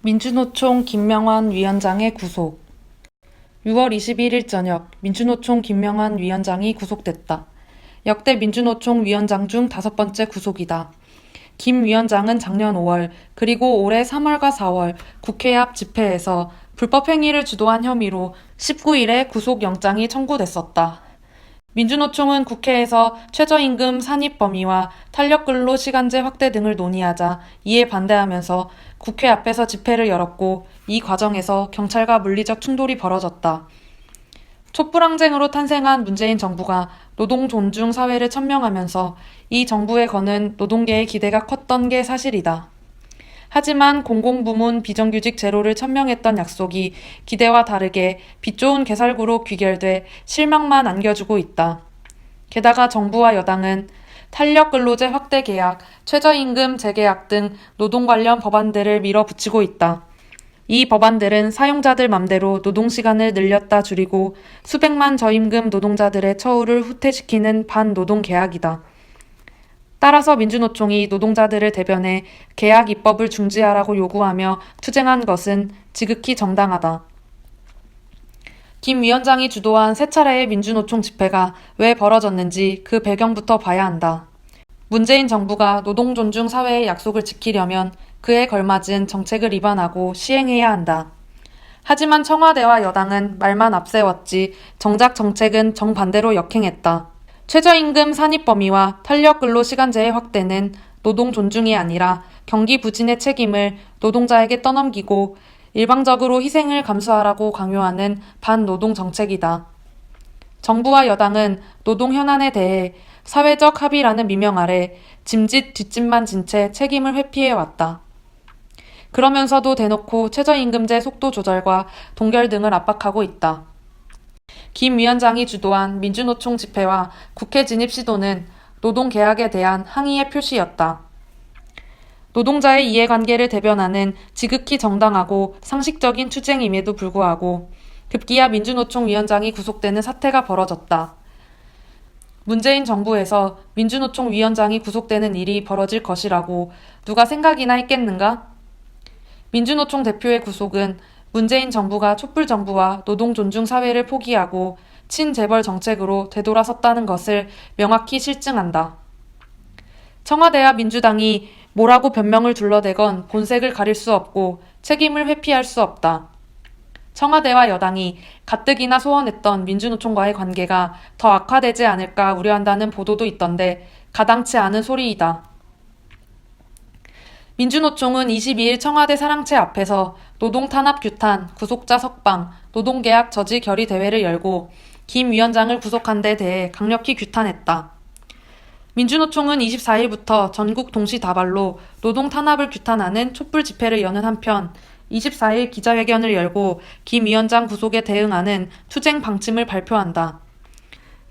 민주노총 김명환 위원장의 구속. 6월 21일 저녁 민주노총 김명환 위원장이 구속됐다. 역대 민주노총 위원장 중 5번째 구속이다. 김 위원장은 작년 5월 그리고 올해 3월과 4월 국회 앞 집회에서 불법 행위를 주도한 혐의로 19일에 구속영장이 청구됐었다. 민주노총은 국회에서 최저임금 산입 범위와 탄력근로시간제 확대 등을 논의하자 이에 반대하면서 국회 앞에서 집회를 열었고 이 과정에서 경찰과 물리적 충돌이 벌어졌다. 촛불항쟁으로 탄생한 문재인 정부가 노동 존중 사회를 천명하면서 이 정부에 거는 노동계의 기대가 컸던 게 사실이다. 하지만 공공부문 비정규직 제로를 천명했던 약속이 기대와 다르게 빛 좋은 개살구로 귀결돼 실망만 안겨주고 있다. 게다가 정부와 여당은 탄력근로제 확대 계약, 최저임금 재계약 등 노동 관련 법안들을 밀어붙이고 있다. 이 법안들은 사용자들 맘대로 노동시간을 늘렸다 줄이고 수백만 저임금 노동자들의 처우를 후퇴시키는 반노동 계약이다. 따라서 민주노총이 노동자들을 대변해 계약 입법을 중지하라고 요구하며 투쟁한 것은 지극히 정당하다. 김 위원장이 주도한 세 차례의 민주노총 집회가 왜 벌어졌는지 그 배경부터 봐야 한다. 문재인 정부가 노동 존중 사회의 약속을 지키려면 그에 걸맞은 정책을 입안하고 시행해야 한다. 하지만 청와대와 여당은 말만 앞세웠지 정작 정책은 정반대로 역행했다. 최저임금 산입 범위와 탄력근로시간제의 확대는 노동 존중이 아니라 경기 부진의 책임을 노동자에게 떠넘기고 일방적으로 희생을 감수하라고 강요하는 반노동 정책이다. 정부와 여당은 노동 현안에 대해 사회적 합의라는 미명 아래 짐짓 뒷짐만 진 채 책임을 회피해왔다. 그러면서도 대놓고 최저임금제 속도 조절과 동결 등을 압박하고 있다. 김 위원장이 주도한 민주노총 집회와 국회 진입 시도는 노동계약에 대한 항의의 표시였다. 노동자의 이해관계를 대변하는 지극히 정당하고 상식적인 투쟁임에도 불구하고 급기야 민주노총 위원장이 구속되는 사태가 벌어졌다. 문재인 정부에서 민주노총 위원장이 구속되는 일이 벌어질 것이라고 누가 생각이나 했겠는가? 민주노총 대표의 구속은 문재인 정부가 촛불정부와 노동 존중 사회를 포기하고 친재벌 정책으로 되돌아섰다는 것을 명확히 실증한다. 청와대와 민주당이 뭐라고 변명을 둘러대건 본색을 가릴 수 없고 책임을 회피할 수 없다. 청와대와 여당이 가뜩이나 소원했던 민주노총과의 관계가 더 악화되지 않을까 우려한다는 보도도 있던데 가당치 않은 소리이다. 민주노총은 22일 청와대 사랑채 앞에서 노동탄압 규탄, 구속자 석방, 노동계약 저지 결의 대회를 열고 김 위원장을 구속한 데 대해 강력히 규탄했다. 민주노총은 24일부터 전국 동시다발로 노동탄압을 규탄하는 촛불 집회를 여는 한편 24일 기자회견을 열고 김 위원장 구속에 대응하는 투쟁 방침을 발표한다.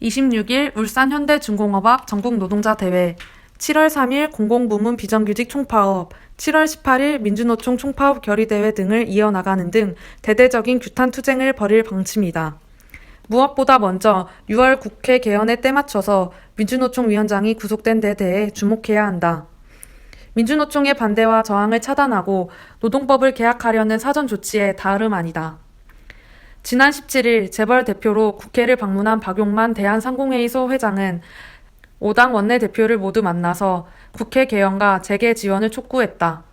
26일 울산 현대중공업학 전국노동자대회, 7월 3일 공공부문 비정규직 총파업, 7월 18일 민주노총 총파업 결의대회 등을 이어나가는 등 대대적인 규탄 투쟁을 벌일 방침이다. 무엇보다 먼저 6월 국회 개헌에 때맞춰서 민주노총 위원장이 구속된 데 대해 주목해야 한다. 민주노총의 반대와 저항을 차단하고 노동법을 개혁하려는 사전 조치에 다름 아니다. 지난 17일 재벌 대표로 국회를 방문한 박용만 대한상공회의소 회장은 5당 원내대표를 모두 만나서 국회 개헌과 재개 지원을 촉구했다.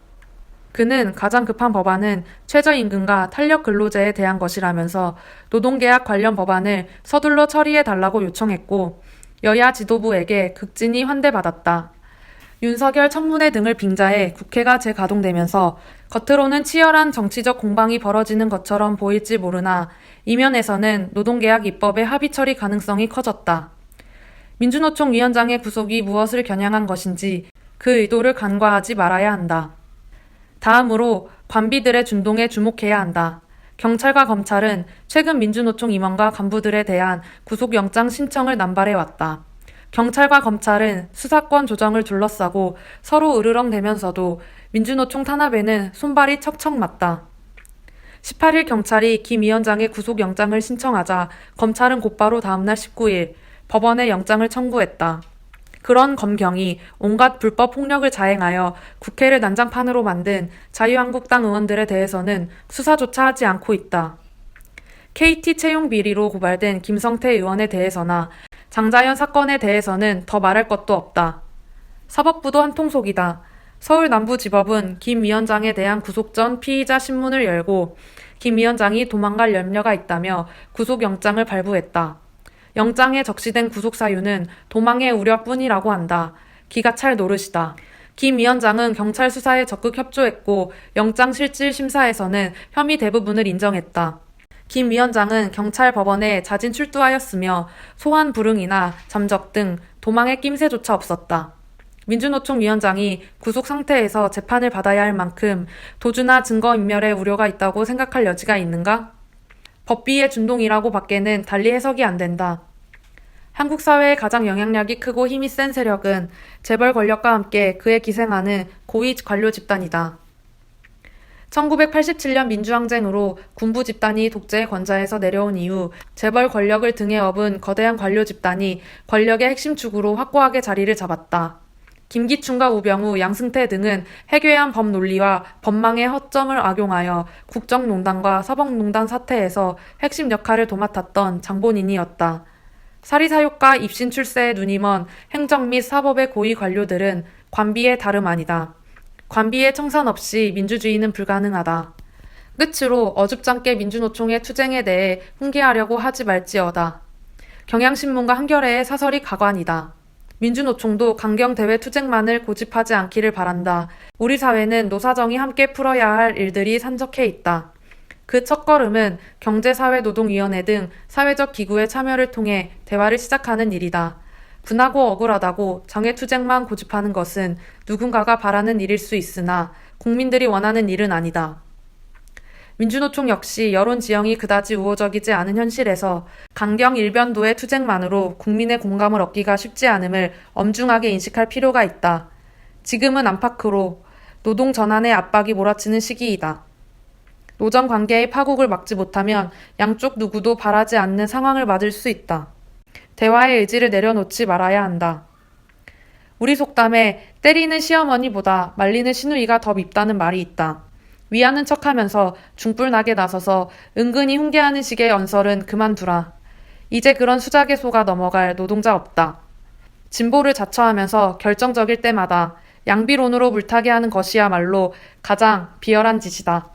그는 가장 급한 법안은 최저임금과 탄력근로제에 대한 것이라면서 노동계약 관련 법안을 서둘러 처리해달라고 요청했고 여야 지도부에게 극진히 환대받았다. 윤석열 청문회 등을 빙자해 국회가 재가동되면서 겉으로는 치열한 정치적 공방이 벌어지는 것처럼 보일지 모르나 이면에서는 노동계약 입법의 합의 처리 가능성이 커졌다. 민주노총 위원장의 구속이 무엇을 겨냥한 것인지 그 의도를 간과하지 말아야 한다. 다음으로 관비들의 준동에 주목해야 한다. 경찰과 검찰은 최근 민주노총 임원과 간부들에 대한 구속영장 신청을 남발해왔다. 경찰과 검찰은 수사권 조정을 둘러싸고 서로 으르렁대면서도 민주노총 탄압에는 손발이 척척 맞다. 18일 경찰이 김 위원장의 구속영장을 신청하자 검찰은 곧바로 다음날 19일 법원에 영장을 청구했다. 그런 검경이 온갖 불법 폭력을 자행하여 국회를 난장판으로 만든 자유한국당 의원들에 대해서는 수사조차 하지 않고 있다. KT 채용 비리로 고발된 김성태 의원에 대해서나 장자연 사건에 대해서는 더 말할 것도 없다. 사법부도 한통속이다. 서울 남부지법은 김 위원장에 대한 구속 전 피의자 신문을 열고 김 위원장이 도망갈 염려가 있다며 구속영장을 발부했다. 영장에 적시된 구속 사유는 도망의 우려뿐이라고 한다. 기가 찰 노릇이다. 김 위원장은 경찰 수사에 적극 협조했고 영장 실질 심사에서는 혐의 대부분을 인정했다. 김 위원장은 경찰 법원에 자진 출두하였으며 소환 불응이나 잠적 등 도망의 낌새조차 없었다. 민주노총 위원장이 구속 상태에서 재판을 받아야 할 만큼 도주나 증거인멸의 우려가 있다고 생각할 여지가 있는가? 법비의 준동이라고 밖에는 달리 해석이 안 된다. 한국 사회의 가장 영향력이 크고 힘이 센 세력은 재벌 권력과 함께 그에 기생하는 고위 관료 집단이다. 1987년 민주항쟁으로 군부 집단이 독재의 권좌에서 내려온 이후 재벌 권력을 등에 업은 거대한 관료 집단이 권력의 핵심 축으로 확고하게 자리를 잡았다. 김기춘과 우병우, 양승태 등은 해괴한 법 논리와 법망의 허점을 악용하여 국정농단과 사법농단 사태에서 핵심 역할을 도맡았던 장본인이었다. 사리사욕과 입신 출세에 눈이 먼 행정 및 사법의 고위 관료들은 관비의 다름 아니다. 관비의 청산 없이 민주주의는 불가능하다. 끝으로 어줍잖게 민주노총의 투쟁에 대해 훈계하려고 하지 말지어다. 경향신문과 한겨레의 사설이 가관이다. 민주노총도 강경대외 투쟁만을 고집하지 않기를 바란다. 우리 사회는 노사정이 함께 풀어야 할 일들이 산적해 있다. 그 첫걸음은 경제사회노동위원회 등 사회적 기구의 참여를 통해 대화를 시작하는 일이다. 분하고 억울하다고 정의투쟁만 고집하는 것은 누군가가 바라는 일일 수 있으나 국민들이 원하는 일은 아니다. 민주노총 역시 여론 지형이 그다지 우호적이지 않은 현실에서 강경 일변도의 투쟁만으로 국민의 공감을 얻기가 쉽지 않음을 엄중하게 인식할 필요가 있다. 지금은 안팎으로 노동 전환의 압박이 몰아치는 시기이다. 노정 관계의 파국을 막지 못하면 양쪽 누구도 바라지 않는 상황을 맞을 수 있다. 대화의 의지를 내려놓지 말아야 한다. 우리 속담에 때리는 시어머니보다 말리는 시누이가 더 밉다는 말이 있다. 위하는 척하면서 중불나게 나서서 은근히 훈계하는 식의 언설은 그만두라. 이제 그런 수작에 속아 넘어갈 노동자 없다. 진보를 자처하면서 결정적일 때마다 양비론으로 물타게 하는 것이야말로 가장 비열한 짓이다.